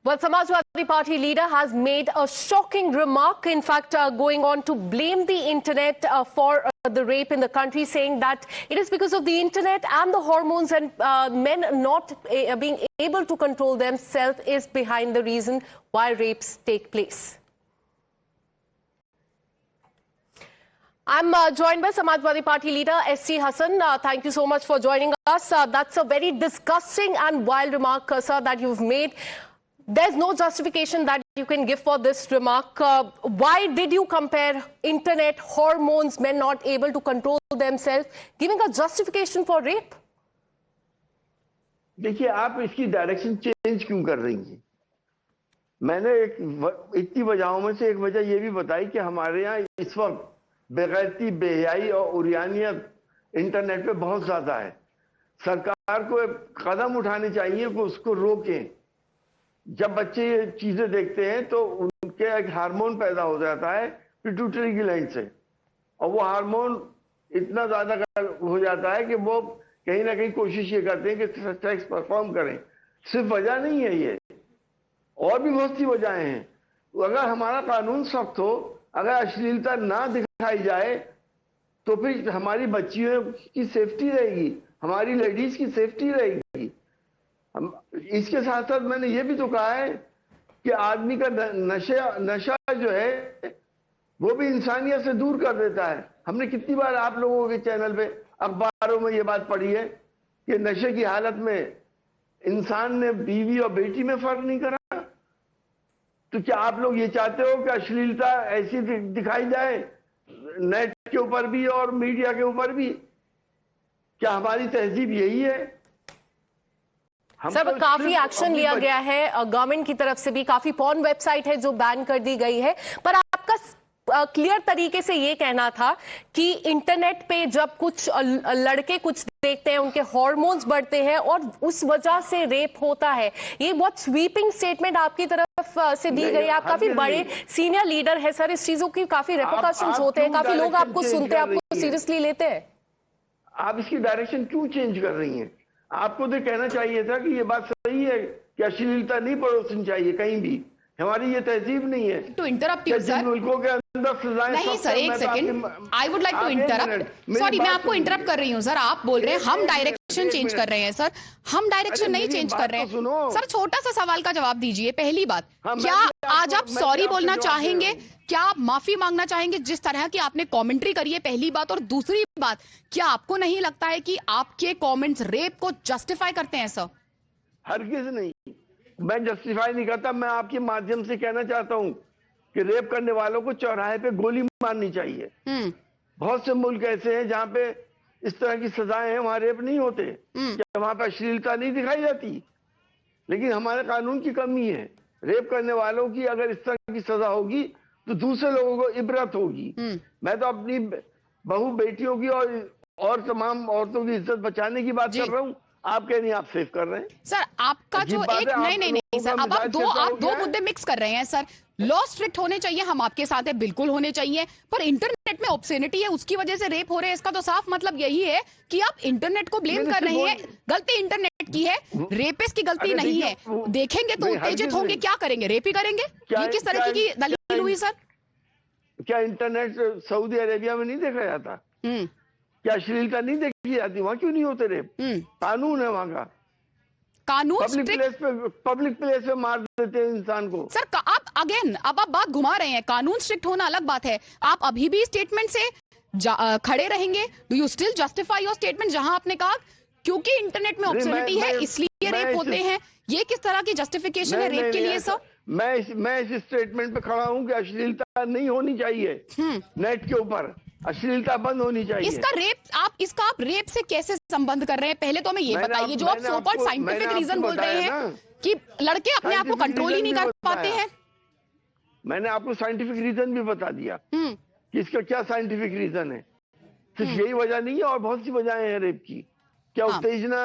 Well, Samajwadi Party leader has made a shocking remark, in fact, going on to blame the internet for the rape in the country, saying that it is because of the internet and the hormones and men not being able to control themselves is behind the reason why rapes take place. I'm joined by Samajwadi Party leader SC Hassan. Thank you so much for joining us. That's a very disgusting and wild remark, sir, that you've made. There's no justification that you can give for this remark. Why did you compare internet, hormones, men not able to control themselves, giving a justification for rape? देखिए, आप इसकी direction change क्यों कर रही हैं? मैंने इतनी वजहों में से एक वजह ये भी बताई कि हमारे यहाँ इस वक्त बेगैरती, बेहयाई और उरियानियत इंटरनेट पे बहुत ज्यादा है। सरकार को कदम उठाने चाहिए कि उसको रोकें। जब बच्चे ये चीजें देखते हैं तो उनके एक हार्मोन पैदा हो जाता है पिट्यूटरी ग्लैंड से, और वो हार्मोन इतना ज्यादा हो जाता है कि वो कहीं ना कहीं कोशिश ये करते हैं कि सेक्स परफॉर्म करें। सिर्फ वजह नहीं है ये, और भी बहुत सी वजहें हैं। अगर हमारा कानून सख्त हो, अगर अश्लीलता ना दिखाई जाए, तो फिर हमारी बच्चियों की सेफ्टी रहेगी, हमारी लेडीज की सेफ्टी रहेगी। इसके साथ साथ मैंने ये भी तो कहा है कि आदमी का नशा जो है वो भी इंसानियत से दूर कर देता है। हमने कितनी बार आप लोगों के चैनल पे, अखबारों में ये बात पढ़ी है कि नशे की हालत में इंसान ने बीवी और बेटी में फर्क नहीं करा। तो क्या आप लोग ये चाहते हो कि अश्लीलता ऐसी दिखाई जाए नेट के ऊपर भी और मीडिया के ऊपर भी? क्या हमारी तहजीब यही है? सर, काफी एक्शन लिया गया है गवर्नमेंट की तरफ से भी, काफी पॉर्न वेबसाइट है जो बैन कर दी गई है, पर आपका क्लियर तरीके से ये कहना था कि इंटरनेट पे जब कुछ लड़के कुछ देखते हैं, उनके हार्मोन्स बढ़ते हैं और उस वजह से रेप होता है। ये बहुत स्वीपिंग स्टेटमेंट आपकी तरफ से दी गई है। आप काफी बड़े सीनियर लीडर है सर, इस चीजों की काफी रेपरकशंस होते हैं, काफी लोग आपको सुनते हैं, आपको सीरियसली लेते हैं। आप इसकी डायरेक्शन क्यों चेंज कर रही हैं? आपको तो कहना चाहिए था कि ये बात सही है कि अश्लीलता नहीं परोसनी चाहिए कहीं भी, हमारी ये तहजीब नहीं है। टू इंटरप्ट यू सर, मुल्कों के अंदर सजाएं नहीं सर, एक second, I would like to interrupt. Sorry, मैं आपको इंटरप्ट कर रही हूँ सर। आप बोल रहे हैं हम डायरेक्शन चेंज कर रहे हैं। सर, हम डायरेक्शन नहीं चेंज कर रहे हैं सर। छोटा सा सवाल का जवाब दीजिए। पहली बात, क्या आज आप सॉरी बोलना चाहेंगे? क्या आप माफी मांगना चाहेंगे जिस तरह की आपने कमेंट्री करी है? पहली बात। और दूसरी बात, क्या आपको नहीं लगता है कि आपके कमेंट्स रेप को जस्टिफाई करते हैं सर? हरगिज नहीं, मैं जस्टिफाई नहीं करता। मैं आपके माध्यम से कहना चाहता हूं कि रेप करने वालों को चौराहे पे गोली मारनी चाहिए। बहुत से मुल्क ऐसे हैं जहां पे इस तरह की सजाएं हैं, वहां रेप नहीं होते, वहां पे अश्लीलता नहीं दिखाई जाती। लेकिन हमारे कानून की कमी है। रेप करने वालों की अगर इस तरह की सजा होगी तो दूसरे लोगों को इबरत होगी। मैं तो अपनी बहू बेटियों की और तमाम औरतों की इज्जत बचाने की बात कर रहा हूँ। आप कह रही हैं आप सेव कर रहे हैं सर। आपका जो एक नहीं सर, अब आप दो मुद्दे मिक्स कर रहे हैं सर। लॉ स्ट्रिक्ट होने चाहिए, हम आपके साथ है, बिल्कुल होने चाहिए, पर इंटरनेट में ऑब्सेनिटी है, उसकी वजह से रेप हो रहे हैं। इसका तो साफ मतलब यही है कि आप इंटरनेट को ब्लेम कर रहे हैं। गलती इंटरनेट की है, रेपिस्ट की गलती नहीं है। देखेंगे तो उत्तेजित होंगे, क्या करेंगे? रेप ही करेंगे। ये किस तरह की दलील हुई सर? क्या इंटरनेट सऊदी अरेबिया में नहीं देखा जाता? क्या अश्लीलता नहीं देखी जाती? वहां क्यों नहीं होते रेप? कानून है वहां का। कानून पब्लिक प्लेस पे मार देते हैं इंसान को। सर, आप अगेन अब आप बात घुमा रहे हैं। कानून स्ट्रिक्ट होना अलग बात है। आप अभी भी स्टेटमेंट से खड़े रहेंगे? Do you still justify your statement जहां आपने कहा क्योंकि इंटरनेट में ऑब्सेनिटी है इसलिए रेप होते हैं? ये किस तरह की जस्टिफिकेशन है रेप के लिए सर? मैं इस स्टेटमेंट पे खड़ा हूं कि अश्लीलता नहीं होनी चाहिए नेट के ऊपर। अश्लीलता बंद होनी चाहिए। इसका आप रेप से कैसे संबंध कर रहे हैं? पहले तो हमें ये बताइए, जो आप सो कॉल्ड साइंटिफिक रीजन बोल रहे हैं कि लड़के अपने आप को कंट्रोल ही नहीं कर पाते हैं। मैंने आपको साइंटिफिक रीजन भी बता दिया कि इसका क्या साइंटिफिक रीजन है। सिर्फ यही वजह नहीं है, और बहुत सी वजहें हैं रेप की। क्या उत्तेजना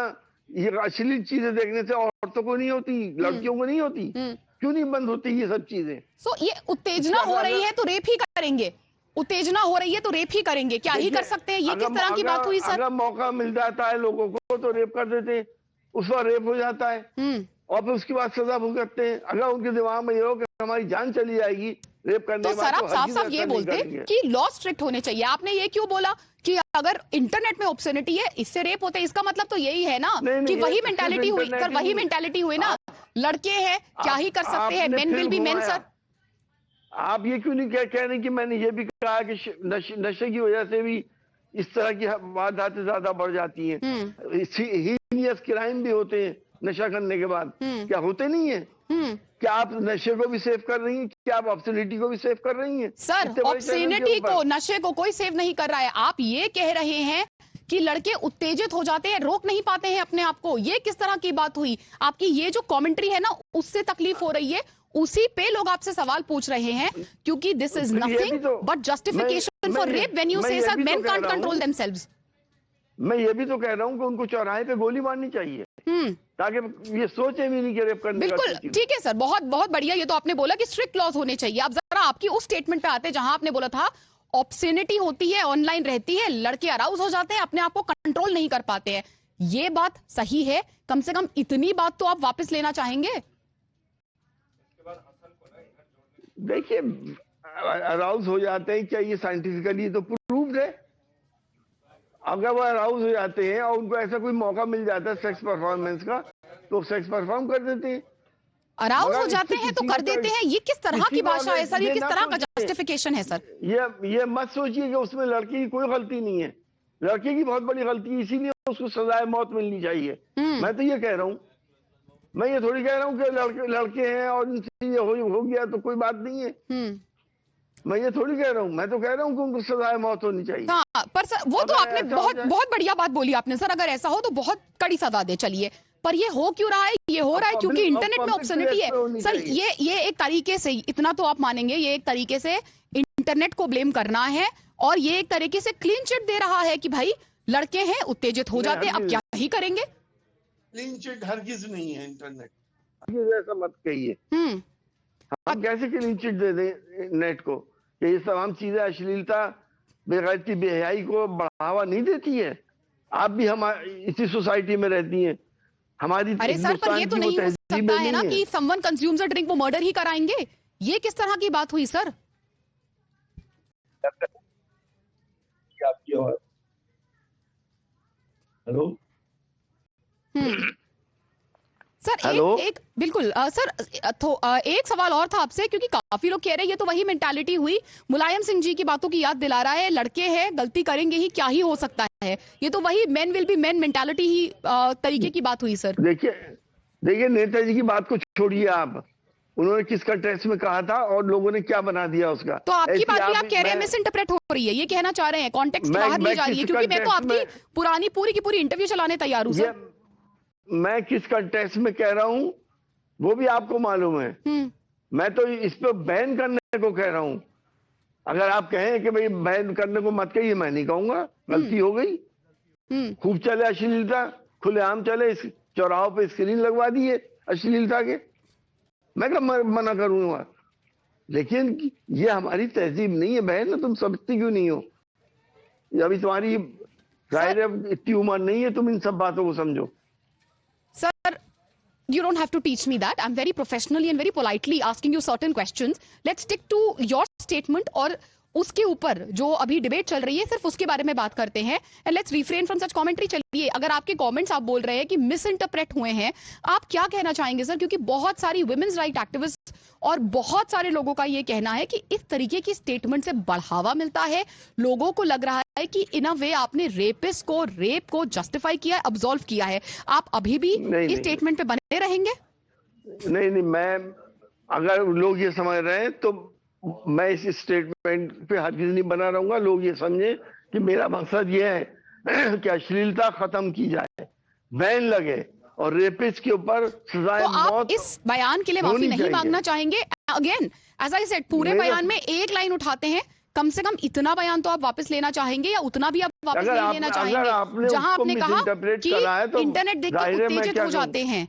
ये अश्लील चीजें देखने से औरतों को नहीं होती, लड़कियों को नहीं होती? क्यों नहीं बंद होती ये सब चीजें? ये उत्तेजना हो रही है तो रेप ही करेंगे, उत्तेजना हो रही है तो रेप ही करेंगे, क्या ही कर सकते हैं? ये किस तरह की बात हुई सर? अगर मौका मिल जाता है लोगों को तो रेप कर देते हैं, उस वक्त रेप हो जाता है। और फिर उसके बाद सजा भुगतते हैं। अगर उनके दिमाग में ये हो कि हमारी जान चली जाएगी रेप करने तो के बाद, सर आप साफ हरगिज़ साफ ऐसा ये नहीं बोलते करेंगे। कि लॉ स्ट्रिक्ट होने चाहिए, आपने ये क्यों बोला कि अगर इंटरनेट में ऑब्ससेनिटी है इससे रेप होते हैं? इसका मतलब तो यही है ना नहीं, कि नहीं, वही ये मेंटालिटी सिर्फ हुई इंटरनेट सर, ही वही नहीं। मेंटालिटी हुई ना, लड़के हैं क्या ही कर सकते हैं, आपने मेन विल फिर बी मेन घुमाया। सर। आप ये क्यों नहीं कह रहे कि मैंने ये भी कहा कि नशे की वजह से भी इस तरह की वारदातें ज्यादा बढ़ जाती हैं, हीनियस क्राइम भी होते हैं नशा करने के बाद, क्या होते नहीं है? क्या आप नशे को भी सेव कर रही हैं? क्या आप ऑब्सोनिटी को भी सेव कर रही हैं? सर ऑब्ससेनिटी को, नशे को कोई सेव नहीं कर रहा है। आप ये कह रहे हैं कि लड़के उत्तेजित हो जाते हैं, रोक नहीं पाते हैं अपने आप को, ये किस तरह की बात हुई? आपकी ये जो कमेंट्री है ना उससे तकलीफ हो रही है, उसी पे लोग आपसे सवाल पूछ रहे हैं, क्योंकि this is nothing but justification for rape when you say sir men can't control themselves. मैं ये भी तो कह रहा हूँ कि उनको चौराहे पे गोली मारनी चाहिए, ताकि ये सोचे भी नहीं कि रेप करने का। बिल्कुल ठीक है सर, बहुत बहुत बढ़िया। ये तो आपने बोला कि स्ट्रिक्ट लॉज होने चाहिए। अब जरा आपकी उस स्टेटमेंट पे आते हैं जहां आपने बोला था ऑब्ससेनिटी होती है, ऑनलाइन रहती है, लड़के अराउज हो जाते हैं, अपने आप को कंट्रोल नहीं कर पाते हैं। ये बात सही है, कम से कम इतनी बात तो आप वापस लेना चाहेंगे? देखिए, अराउज हो जाते हैं, क्या ये साइंटिफिकली तो प्रूव्ड है? अगर वो अराउज हो जाते हैं और उनको ऐसा कोई मौका मिल जाता है सेक्स परफॉर्मेंस का, तो सेक्स परफॉर्म कर देते हैं। अराउज हो जाते हैं तो कर देते हैं, ये किस तरह की भाषा है सर? ये किस तरह का जस्टिफिकेशन है सर? ये मत सोचिए कि उसमें लड़के की कोई गलती नहीं है। लड़के की बहुत बड़ी गलती है, इसीलिए उसको सजाए मौत मिलनी चाहिए। मैं तो ये कह रहा हूँ, मैं ये थोड़ी कह रहा हूँ कि लड़के हैं और इनसे ये हो गया तो कोई बात नहीं है। मैं ये थोड़ी कह रहा हूँ, मैं तो कह रहा हूँ कि उनको सजाए मौत होनी चाहिए। हाँ, पर सर वो तो आपने बहुत बढ़िया बात बोली आपने सर, अगर ऐसा हो तो बहुत कड़ी सजा दे। चलिए, पर ये हो क्यों रहा है? ये हो रहा है क्योंकि इंटरनेट में ऑब्ससेनिटी है सर। ये एक तरीके से, इतना तो आप मानेंगे, ये एक तरीके से इंटरनेट को ब्लेम करना है, और ये एक तरीके से क्लीन चिट दे रहा है कि भाई लड़के हैं उत्तेजित हो जाते हैं, अब क्या ही करेंगे। क्लीन चिट हरगिज नहीं है इंटरनेट, ऐसा मत कहिए। हम कैसे क्लीन चिट दे दें नेट को? ये तमाम चीजें अश्लीलता, बेगैरती, बेहयाई को बढ़ावा नहीं देती है? आप भी हमारी इसी सोसाइटी में रहती हैं, हमारी। अरे सर, पर ये तो नहीं हो सकता है ना कि समवन कंज्यूम्स अ ड्रिंक वो मर्डर ही कराएंगे। ये किस तरह की बात हुई सर? हेलो सर, एक बिल्कुल सर, एक सवाल और था आपसे, क्योंकि काफी लोग कह रहे हैं ये तो वही मेंटालिटी हुई, मुलायम सिंह जी की बातों की याद दिला रहा है, लड़के हैं गलती करेंगे ही, क्या ही हो सकता है, ये तो वही men will be men mentality ही तरीके की बात हुई सर। देखिए नेताजी की बात को छोड़िए आप, उन्होंने किस कंटेक्स्ट में कहा था और लोगों ने क्या बना दिया उसका। तो आपकी बात भी आप कह रहे हैं मिस इंटरप्रेट हो रही है, ये कहना चाह रहे हैं कॉन्टेक्स्ट बाहर नहीं जा रही है? क्योंकि मैं तो आपकी पुरानी पूरी की पूरी इंटरव्यू चलाने तैयार हूँ सर। मैं किस कंटेक्स्ट में कह रहा हूँ वो भी आपको मालूम है। मैं तो इस पे बैन करने को कह रहा हूँ। अगर आप कहें कि भाई बैन करने को मत कहिए, मैं नहीं कहूंगा, गलती हो गई। खूब चले अश्लीलता, खुलेआम चले, इस चौराहों पे स्क्रीन लगवा दिए अश्लीलता के, मैं क्या मना करूंगा? लेकिन ये हमारी तहजीब नहीं है बहन, तुम समझती क्यों नहीं हो? अभी तुम्हारी जाहिर है इतनी उम्र नहीं है, तुम इन सब बातों को समझो। Sir, you don't have to teach me that. I'm very professionally and very politely asking you certain questions. Let's stick to your statement, और उसके ऊपर जो अभी डिबेट चल रही है सिर्फ उसके बारे में बात करते हैं। And let's refrain from such commentary. चलिए, अगर आपके कमेंट्स आप बोल रहे हैं कि मिस इंटरप्रेट हुए हैं, आप क्या कहना चाहेंगे सर? क्योंकि बहुत सारी वुमेन्स राइट एक्टिविस्ट और बहुत सारे लोगों का ये कहना है कि इस तरीके की स्टेटमेंट से बढ़ावा मिलता है, लोगों को लग रहा है कि इन अ वे आपने रेपिस्ट को, रेप को जस्टिफाई किया है, अब्सॉल्व किया है। आप अभी भी इस स्टेटमेंट पे बने रहेंगे? नहीं, मैं, अगर लोग ये समझ रहे हैं तो मैं इस स्टेटमेंट पे हरगिज नहीं बना रहूंगा। लोग ये समझे कि मेरा मकसद ये है कि अश्लीलता खत्म की जाए, बैन लगे और रेपिस्ट के ऊपर सजाए मौत। तो आप इस बयान के लिए माफी नहीं मांगना चाहेंगे? अगेन एज आई सेड, पूरे बयान में एक लाइन उठाते हैं, कम से कम इतना बयान तो आप वापस लेना चाहेंगे, या उतना भी आप वापस नहीं लेना चाहेंगे जहां आपने कहा कि इंटरनेट देख के उत्तेजित हो जाते हैं?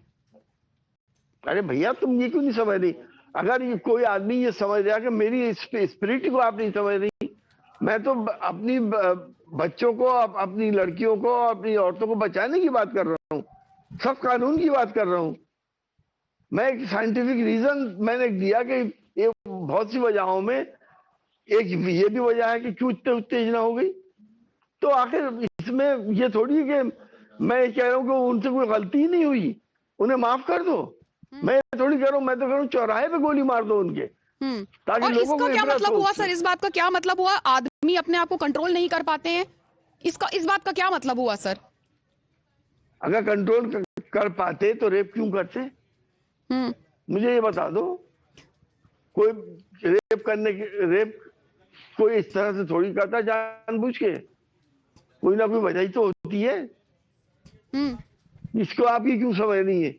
अरे भैया, तुम ये क्यों नहीं समझ रही? अगर ये कोई आदमी ये समझ रहा कि मेरी स्पिरिट को आप नहीं समझ रही, मैं तो अपनी बच्चों को, अपनी लड़कियों को, अपनी औरतों को बचाने की बात कर रहा हूँ, सब कानून की बात कर रहा हूँ। मैं एक साइंटिफिक रीजन मैंने दिया कि ये बहुत सी वजहों में एक ये भी वजह है कि क्यों इतने उत्तेजना हो गई। तो आखिर इसमें ये थोड़ी है कि मैं कह रहा हूँ कि उनसे कोई गलती ही नहीं हुई, उन्हें माफ कर दो। मैं थोड़ी कह रहा हूँ, मैं तो कह रहा हूँ चौराहे पे गोली मार दो उनके, ताकि और लोगों को इसका क्या मतलब हुआ सर? इस बात का क्या मतलब हुआ? आदमी अपने आप को कंट्रोल नहीं कर पाते हैं, इस बात का क्या मतलब हुआ सर? अगर कंट्रोल कर पाते तो रेप क्यों करते? मुझे ये बता दो। कोई रेप कोई इस तरह से थोड़ी करता जानबूझ के, कोई ना कोई वजह ही तो होती है। इसको आप ये क्यों समझ रही है?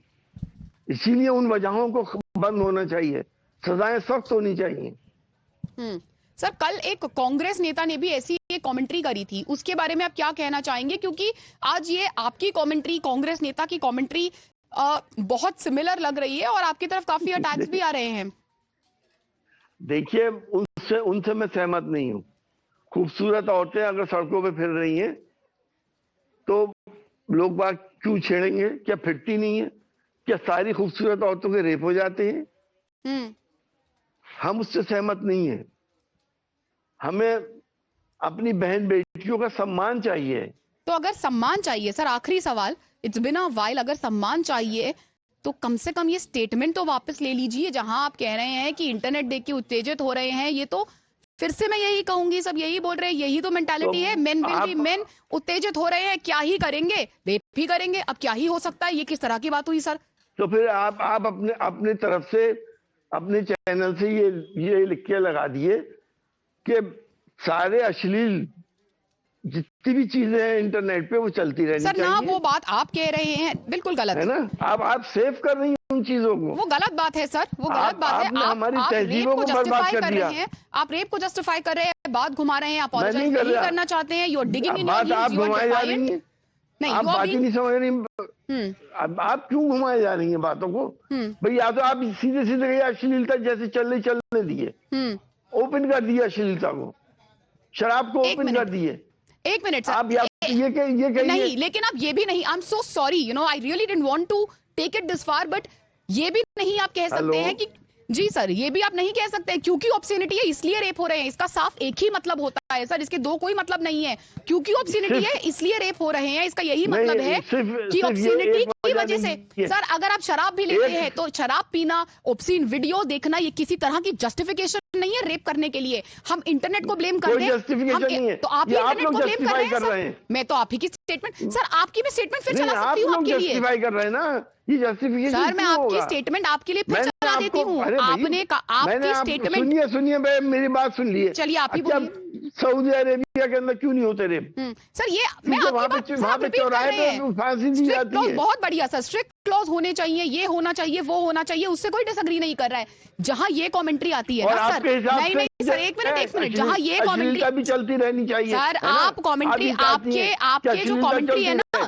इसीलिए उन वजहों को बंद होना चाहिए, सजाएं सख्त होनी चाहिए। सर, कल एक कांग्रेस नेता ने भी ऐसी एक कमेंट्री करी थी, उसके बारे में आप क्या कहना चाहेंगे? क्योंकि आज ये आपकी कमेंट्री, कांग्रेस नेता की कमेंट्री बहुत सिमिलर लग रही है और आपकी तरफ काफी अटैक्स भी आ रहे हैं। देखिए, उनसे मैं सहमत नहीं हूँ। खूबसूरत औरतें अगर सड़कों पे फिर रही हैं तो लोग बात क्यों छेड़ेंगे? क्या फिरती नहीं है? क्या सारी खूबसूरत औरतों के रेप हो जाते हैं? हम उससे सहमत नहीं है। हमें अपनी बहन बेटियों का सम्मान चाहिए। तो अगर सम्मान चाहिए सर, आखिरी सवाल, इट्स बिन अ वाइल, अगर सम्मान चाहिए तो कम से कम ये स्टेटमेंट तो वापस ले लीजिए जहां आप कह रहे हैं कि इंटरनेट देख के उत्तेजित हो रहे हैं। ये तो फिर से मैं यही कहूंगी, सब यही बोल रहे हैं, यही तो मेंटालिटी है, मेन विल बी मेन। उत्तेजित हो रहे हैं, क्या ही करेंगे? रेप भी करेंगे। अब क्या ही हो सकता है? ये किस तरह की बात हुई सर? तो फिर आप अपने तरफ से, अपने चैनल से ये लिख के लगा दिए कि सारे अश्लील जितनी भी चीजें हैं इंटरनेट पे वो चलती रहनी चाहिए। सर ना, वो बात आप कह रहे हैं बिल्कुल गलत है ना। आप सेव कर रही हैं उन चीजों को। वो गलत बात है सर, वो गलत बात है। आप रेप को जस्टिफाई कर रहे हैं, आप रेप को जस्टिफाई कर रहे हैं, बात घुमा रहे हैं, आप अपॉलोजाइज नहीं करना चाहते हैं। You are digging in your heels, you are defiant. नहीं, आप बात ही नहीं समझ रही। आप क्यों घुमाए जा रही हैं बातों को? भाई या तो आप सीधे सीधे अश्लीलता जैसे चलने दिए, ओपन कर दिए अश्लीलता को, शराब को ओपन कर दिए। एक मिनट सर, आप ये कहिए नहीं, लेकिन आप ये भी नहीं, I am so sorry, you know, I really didn't want to take it this far, but ये भी नहीं आप कह सकते हैं कि जी सर, ये भी आप नहीं कह सकते क्योंकि ऑब्स्सेनिटी है इसलिए रेप हो रहे हैं। इसका साफ एक ही मतलब होता है सर, इसके दो कोई मतलब नहीं है। क्योंकि ऑब्स्सेनिटी है इसलिए रेप हो रहे हैं, इसका यही मतलब है कि ऑब्स्सेनिटी की वजह से। सर, अगर आप शराब भी लेते हैं तो शराब पीना, ऑब्स्सीन वीडियो देखना, ये किसी तरह की जस्टिफिकेशन नहीं है रेप करने के लिए। हम इंटरनेट को ब्लेम कर दें तो आप इंटरनेट को ब्लेम कर रहे हैं। मैं तो आप ही की स्टेटमेंट, सर आपकी भी स्टेटमेंट फिर चला सकती हूँ आपके लिए। जस्टिफाई कर रहे हैं ना, ये जस्टिफिकेशन सर, मैं आपकी स्टेटमेंट आपके लिए फिर चला देती हूँ। आपने आपकी स्टेटमेंट सुनिए मेरी बात सुन लिए। चलिए आप ही बोलिए। सऊदी अरेबिया के अंदर क्यों नहीं होते रेप? सर, ये मैं आपकी बात रिपीट कर रहे हैं। फांसी दी जाती है। बहुत बढ़िया सर, स्ट्रिक्ट क्लॉज होने चाहिए, ये होना चाहिए, वो होना चाहिए, उससे कोई डिसएग्री नहीं कर रहा है। जहां ये कमेंट्री आती है ना सर, नहीं सर, एक मिनट, जहां ये कमेंट्री भी चलती रहनी चाहिए सर, आप कमेंट्री, आपके जो कमेंट्री है ना,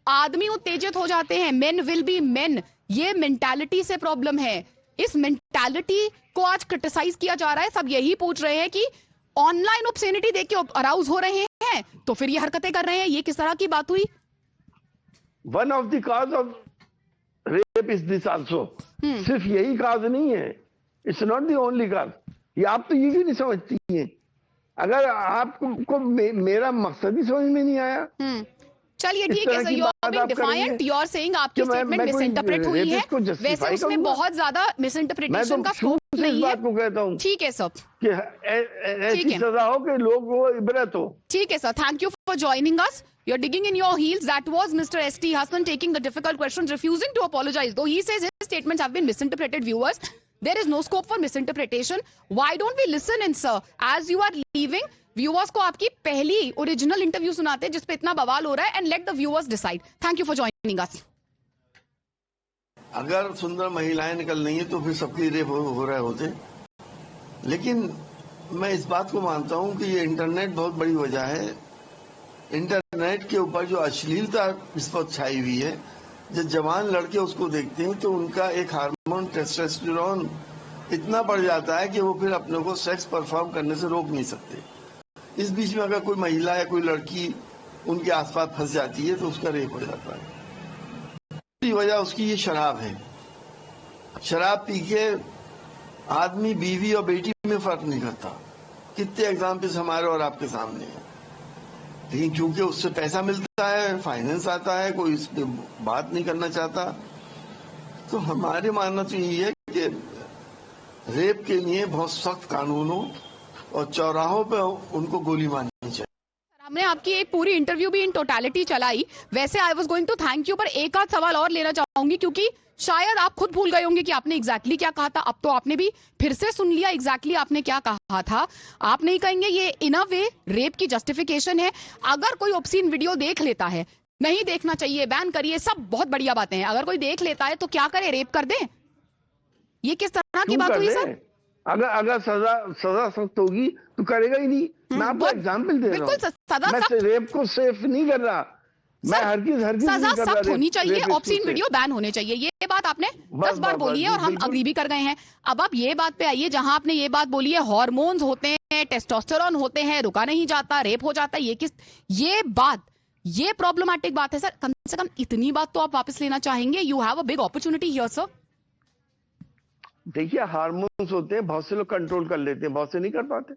आदमी उत्तेजित हो जाते हैं, मेन विल बी मेन, ये मेंटालिटी से प्रॉब्लम है। इस मेंटालिटी को आज क्रिटिसाइज किया जा रहा है। सब यही पूछ रहे हैं कि ऑनलाइन ऑब्स्सेनिटी देख के अराउज हो रहे हैं तो फिर ये हरकतें कर रहे हैं, ये किस तरह की बात हुई? One of the cause of rape is this also. सिर्फ यही काज नहीं है, इट्स नॉट द ओनली काज। ये आप तो ये भी नहीं समझती हैं। अगर आपको मेरा मकसद ही समझ में नहीं आया, चलिए ठीक है sir, you are being defiant, you are saying आपकी स्टेटमेंट मिस इंटरप्रेट हुई है। वैसे उसमें बहुत ज्यादा मिस इंटरप्रिटेशन का स्कोप नहीं है। को कहता हूं, ठीक है सर, कि ऐसी सजा हो कि लोगों को इबरत हो। ठीक है sir, thank you for joining us. You're digging in your heels. That was Mr. S.T. Hassan taking the difficult questions, refusing to apologize. Though he says his statements have been misinterpreted, viewers, there is no scope for misinterpretation. Why don't we listen in, sir? As you are leaving, viewers को आपकी पहली original interview सुनाते हैं जिसपे इतना बवाल हो रहा है, and let the viewers decide. Thank you for joining us. अगर सुंदर महिलाएं निकल रही हैं तो फिर सबके रेप हो रहे होते। लेकिन मैं इस बात को मानता हूं कि ये इंटरनेट बहुत बड़ी वजह है। इंटरनेट के ऊपर जो अश्लीलता इस पर छाई हुई है, जब जवान लड़के उसको देखते हैं तो उनका एक हार्मोन टेस्टोस्टेरोन इतना बढ़ जाता है कि वो फिर अपने को सेक्स परफॉर्म करने से रोक नहीं सकते। इस बीच में अगर कोई महिला या कोई लड़की उनके आसपास फंस जाती है तो उसका रेप हो जाता है। दूसरी वजह उसकी ये शराब है। शराब पी के आदमी बीवी और बेटी में फर्क नहीं करता। कितने एग्जाम्पल्स हमारे और आपके सामने हैं। लेकिन क्योंकि उससे पैसा मिलता है, फाइनेंस आता है, कोई इस पे बात नहीं करना चाहता। तो हमारे मानना तो यही है कि रेप के लिए बहुत सख्त कानून हो और चौराहों पे उनको गोली मारनी चाहिए। हमने आपकी एक पूरी इंटरव्यू भी इन टोटलिटी चलाई। वैसे I was going to thank you, पर एक आध सवाल और लेना चाहूंगी क्योंकि शायद आप खुद भूल गए होंगे कि आपने एग्जैक्टली क्या कहा था। अब तो आपने भी फिर से सुन लिया एग्जैक्टली आपने क्या कहा था। आप नहीं कहेंगे ये इन अ वे रेप की जस्टिफिकेशन है? अगर कोई ऑब्सीन वीडियो देख लेता है, नहीं देखना चाहिए, बैन करिए, सब बहुत बढ़िया बातें हैं। अगर कोई देख लेता है तो क्या करे, रेप कर दे? ये किस तरह की बात हुई सर? अगर सजा सख्त होगी तो करेगा ही नहीं। मैं आपको एग्जाम्पल दे रहा हूँ। बिल्कुल सजा मैं रेप को सेफ नहीं कर रहा। मैं हर चीज सजा सख्त होनी चाहिए, ऑब्सीन वीडियो बैन होने चाहिए। ये बात आपने 10 बार बोली है और हम अग्री भी कर गए हैं। अब आप ये बात पे आइए जहां आपने ये बात बोली है हार्मोन्स होते हैं, टेस्टोस्टेरोन होते हैं, रुका नहीं जाता, रेप हो जाता है। ये प्रॉब्लमैटिक बात है सर। कम से कम इतनी बात तो आप वापस लेना चाहेंगे। You have a big opportunity here sir. देखिए, हार्मोन्स होते हैं, बहुत से लोग कंट्रोल कर लेते हैं, बहुत से नहीं कर पाते।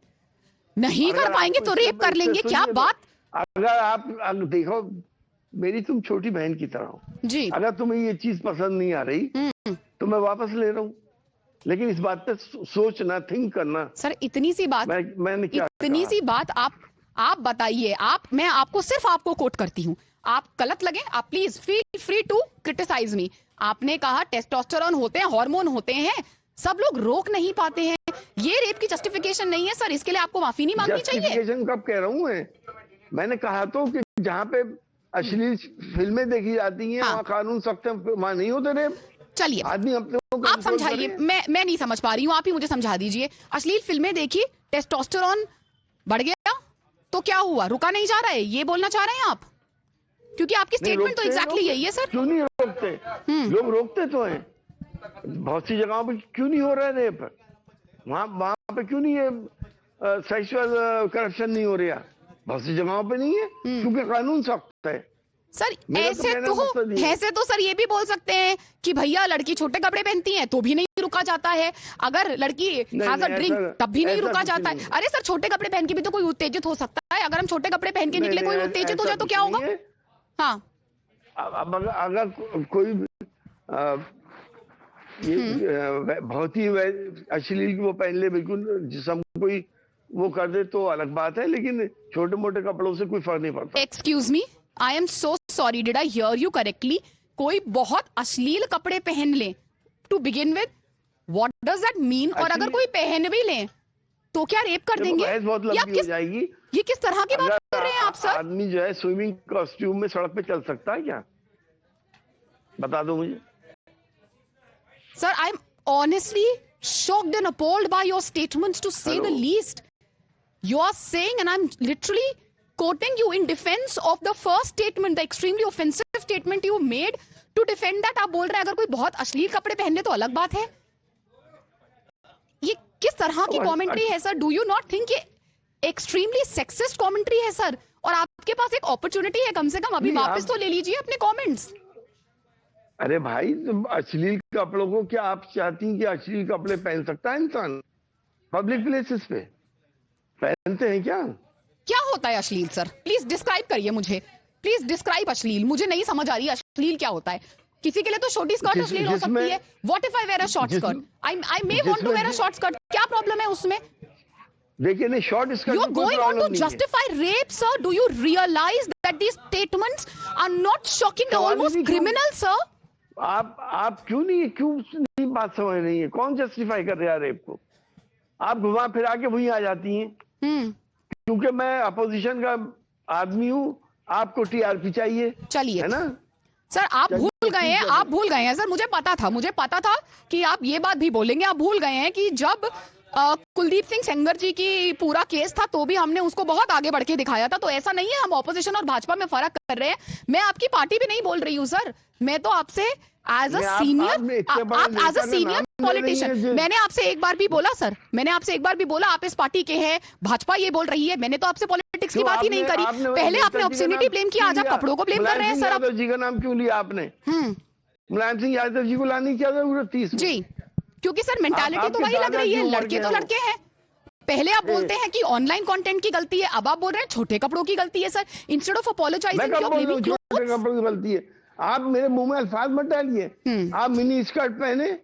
नहीं कर पाएंगे तो रेप कर लेंगे, क्या बात? अगर आप देखो, मेरी तुम छोटी बहन की तरह हो जी। अगर तुम्हें ये चीज पसंद नहीं आ रही तो मैं वापस ले रहा हूँ, लेकिन इस बात पे सोचना, थिंक करना। सर इतनी सी बात, मैंने क्या इतनी सी बात आप बताइए। मैं आपको सिर्फ आपको कोट करती हूँ, आप गलत लगे आप please feel free to criticise me. आपने कहा टेस्टोस्टेरोन होते हैं, हार्मोन होते हैं, सब लोग रोक नहीं पाते हैं। ये रेप की जस्टिफिकेशन नहीं है सर, इसके लिए आपको माफी नहीं मांगनी चाहिए। जस्टिफिकेशन कब कह रहा हूँ मैंने कहा तो कि जहाँ पे अश्लील फिल्में देखी जाती हैं वहाँ कानून सख्त है, वहाँ नहीं होते रेप। चलिए आदमी अपने आप समझाइए, मैं नहीं समझ पा रही हूँ, आप ही मुझे समझा दीजिए। अश्लील फिल्में देखी, टेस्टोस्टेरोन बढ़ गया तो क्या हुआ, रुका नहीं जा रहा है, ये बोलना चाह रहे हैं आप? क्योंकि आपकी स्टेटमेंट तो एग्जैक्टली यही है सर। क्यों नहीं रोकते? लोग रोकते तो हैं। बहुत सी जगहों पे क्यों नहीं हो रहा है रेप? वहाँ पे क्यों नहीं है सेक्सुअल करप्शन नहीं हो रहा? बहुत सी जगहों पे नहीं है क्योंकि कानून सख्त है। सर ऐसे तो सर ये भी बोल सकते हैं कि भैया लड़की छोटे कपड़े पहनती है तो भी नहीं रुका जाता है, अगर लड़की हैज अ ड्रिंक तब भी नहीं रुका जाता है। अरे सर छोटे कपड़े पहन के भी तो कोई उत्तेजित हो सकता है। अगर हम छोटे कपड़े पहन के निकले, कोई उत्तेजित हो जाए तो क्या होगा? हाँ, अब अगर कोई ये बहुत ही अश्लील वो पहन ले, बिल्कुल जिसम कोई वो कर दे तो अलग बात है, लेकिन छोटे मोटे कपड़ों से कोई फर्क नहीं पड़ता। Excuse me, I am so sorry, did I hear you correctly? कोई बहुत अश्लील कपड़े पहन ले to begin with, what does that mean? और अगर कोई पहन भी ले तो क्या रेप कर देंगे? बहुत लंबी हो जाएगी। ये किस तरह की बात कर रहे हैं आप सर? आदमी जो है स्विमिंग कॉस्ट्यूम में सड़क पे चल सकता है क्या? बता दो मुझे। Sir, I'm honestly shocked and appalled by your statements, to say the least. You are saying, and I'm literally quoting you in defense of the first statement, the extremely offensive statement you made to defend that. आप बोल रहे हैं अगर कोई बहुत अश्लील कपड़े पहने तो अलग बात है। ये किस तरह की कमेंट्री है sir? Do you not think ये एक्सट्रीमली सेक्सिस्ट कमेंट्री है सर? और आपके पास एक अपॉर्चुनिटी है, कम से कम अभी वापस तो ले लीजिए अपने कमेंट्स। अरे भाई, अश्लील कपड़ों को क्या आप चाहती हैं कि अश्लील कपड़े पहन सकता है इंसान? पब्लिक प्लेसेस पे पहनते हैं क्या? क्या होता है अश्लील सर? प्लीज डिस्क्राइब करिए मुझे, प्लीज डिस्क्राइब अश्लील। मुझे नहीं समझ आ रही अश्लील क्या होता है। किसी के लिए तो छोटी स्कर्ट अश्लील हो सकती है। What if I wear a short skirt? I may want to wear a short skirt, क्या प्रॉब्लम है उसमें? देखिए, नहीं, short skirt you are going on to justify rape sir. Do you realise that these statements are not shocking, almost criminal sir? आप क्यों नहीं बात समझ रही है? कौन जस्टिफाई कर रहा है रेप को? आप घुमा फिरा के वहीं आ जाती हैं। क्योंकि मैं अपोजिशन का आदमी हूँ, आपको टीआरपी चाहिए, चलिए है ना सर? आप भूल गए हैं सर। मुझे पता था कि आप ये बात भी बोलेंगे। आप भूल गए हैं कि जब कुलदीप सिंह सेंगर जी की पूरा केस था तो भी हमने उसको बहुत आगे बढ़ के दिखाया था। तो ऐसा नहीं है हम ऑपोजिशन और भाजपा में फर्क कर रहे हैं। मैं आपकी पार्टी भी नहीं बोल रही हूँ सर, मैं तो आपसे एज अ सीनियर पॉलिटिशियन, मैंने आपसे एक बार भी बोला सर, आप इस पार्टी के हैं, भाजपा ये बोल रही है। मैंने तो आपसे पॉलिटिक्स की बात ही नहीं करी। पहले आपने ऑब्स्टिनिटी ब्लेम किया, आज आप कपड़ों को ब्लेम कर रहे हैं सर। जी का नाम क्यों लिया आपने? मुलायम सिंह यादव जी को लाने की क्या जरूरत थी इसमें? जी, क्योंकि सर मेंटालिटी तो वही लग रही है, लड़के तो लड़के हैं। पहले आप बोलते हैं कि ऑनलाइन कंटेंट की गलती है, अब आप बोल रहे हैं छोटे कपड़ों की गलती है। सर इंस्टेड ऑफ अपोलोजाइजिंग छोटे कपड़ों की गलती है। आप मेरे मुंह में अल्फाज मत डालिए। आप मिनी स्कर्ट पहने,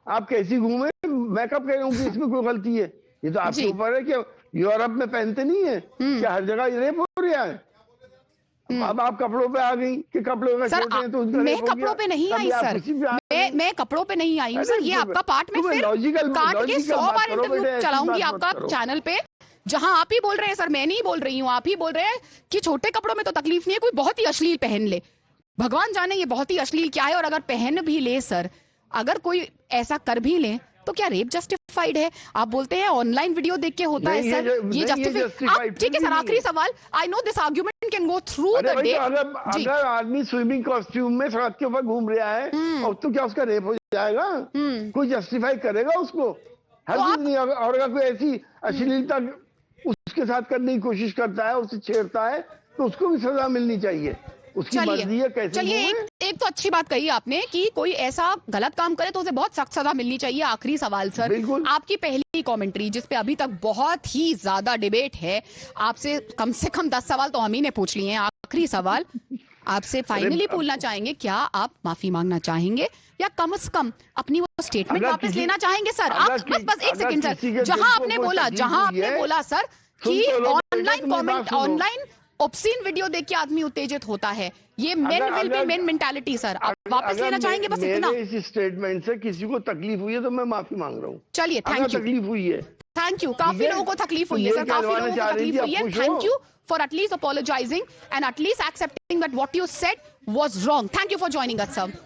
आप कैसी घूमे, मैं कब कह रहा हूँ कि इसमें कोई गलती है? ये तो आपके ऊपर है कि यूरोप में पहनते नहीं है क्या, हर जगह रेप हो रहा है। अब आप कपड़ों पे आ गई कि कपड़ों में सर तो मैं कपड़ों पे नहीं आई सर, मैं कपड़ों पे नहीं आई हूँ सर। ये आपका पार्ट में फिर काट के 100 बार इंटरव्यू चलाऊंगी आपका चैनल पे, जहां आप ही बोल रहे हैं सर, मैं नहीं बोल रही हूँ, आप ही बोल रहे हैं कि छोटे कपड़ों में तो तकलीफ नहीं है, कोई बहुत ही अश्लील पहन ले, भगवान जाने ये बहुत ही अश्लील क्या है। और अगर पहन भी ले सर, अगर कोई ऐसा कर भी ले तो क्या रेप जस्टिफाइड है? आप बोलते हैं ऑनलाइन वीडियो देख के होता है सर, ये जस्टिफाइड। ठीक है सर, आखिरी सवाल, I know this argument can go through the day. अगर आदमी स्विमिंग कॉस्ट्यूम में सड़क के ऊपर घूम रहा है और तो क्या उसका रेप हो जाएगा? कोई जस्टिफाई करेगा उसको? हर चीज नहीं। और अगर कोई ऐसी अश्लीलता उसके साथ करने की कोशिश करता है, उसे छेड़ता है, तो उसको भी सजा मिलनी चाहिए। उसकी मर्जी है कैसे। चलिए एक तो अच्छी बात कही आपने कि कोई ऐसा गलत काम करे तो उसे बहुत सख्त सजा मिलनी चाहिए। आखिरी सवाल सर, आपकी पहली कमेंट्री जिसपे अभी तक बहुत ही ज्यादा डिबेट है, आपसे कम से कम 10 सवाल तो हम ही ने पूछ लिए हैं। आखिरी सवाल आपसे फाइनली पूछना चाहेंगे, क्या आप माफी मांगना चाहेंगे या कम से कम अपनी वो स्टेटमेंट वापस लेना चाहेंगे? सर आप बस एक सेकंड सर, जहां आपने बोला सर कि online comment, online obscene video देख के आदमी उत्तेजित होता है, ये main will be men mentality sir, आप वापस लेना चाहेंगे? बस इतना। इस स्टेटमेंट से किसी को तकलीफ हुई है तो मैं माफी मांग रहा हूँ। चलिए थैंक यू। तकलीफ हुई है, थैंक यू। काफी लोगों को तकलीफ हुई है सर, काफी लोगों को तकलीफ हुई है। Thank you for at least apologising and at least accepting that what you said was wrong. Thank you for joining us sir.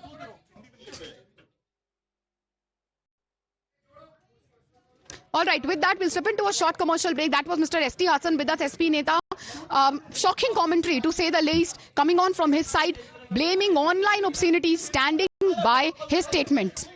All right, with that, we'll step into a short commercial break. That was Mr. S.T. Hassan with us, SP Neta. Shocking commentary, to say the least, coming on from his side, blaming online obscenities, standing by his statements.